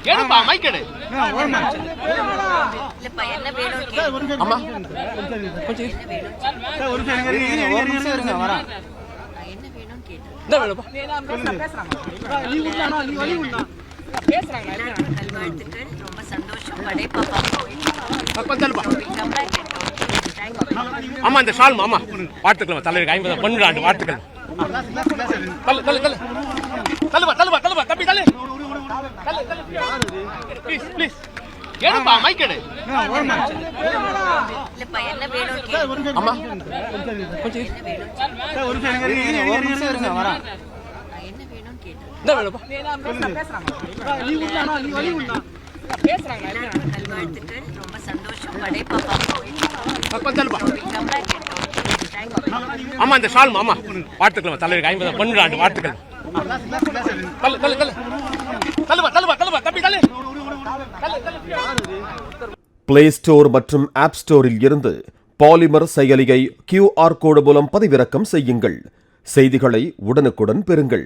கேடுப்பா mic எடு. இல்லப்பா என்ன வேணும் அம்மா கொஞ்சம் ஒரு நிமிஷம் இருங்க வரேன். என்ன வேணும்னு கேட்டேன். என்ன வேணும்ப்பா? நல்வாழ்த்துக்கள். ரொம்ப சந்தோஷம். படை பாப்பா கொஞ்சம் தள்ளுப்பா. அம்மா இந்த ஷால்மா அம்மா வாழ்த்துக்கள் தலைவருக்கு 50 பொன்னுராண்டு வாழ்த்துக்கள். தள்ளு தள்ளு தள்ளு தள்ளுப்பா தள்ளுப்பா தள்ளுப்பா தம்பி தள்ளு தள்ளு தள்ளு ப்ளீஸ் ப்ளீஸ் கேடுப்பா மைக் எடு. இல்லப்பா என்ன வேணும் அம்மா ஒரு நிமிஷம் இருங்க வரேன். என்ன வேணும்னு கேட்டேன். என்ன வேணும்ப்பா? நல்வாழ்த்துக்கள். ரொம்ப சந்தோஷம். படை பாப்பா கொஞ்சம் தள்ளுப்பா. அம்மா இந்த ஷால்மா அம்மா வாழ்த்துக்கள் தலைவருக்கு 50 பொன்னுராண்டு வாழ்த்துக்கள். தள்ளு தள்ளு தள்ளு தள்ளுப்பா தள்ளுப்பா தள்ளுப்பா தம்பி தள்ளு தள்ளு தள்ளு. பிளே ஸ்டோர் மற்றும் ஆப் ஸ்டோரில் இருந்து பாலிமர் செயலியை QR கோடு மூலம் பதிவிறக்கம் செய்யுங்கள். செய்திகளை உடனுக்குடன் பெறுங்கள்.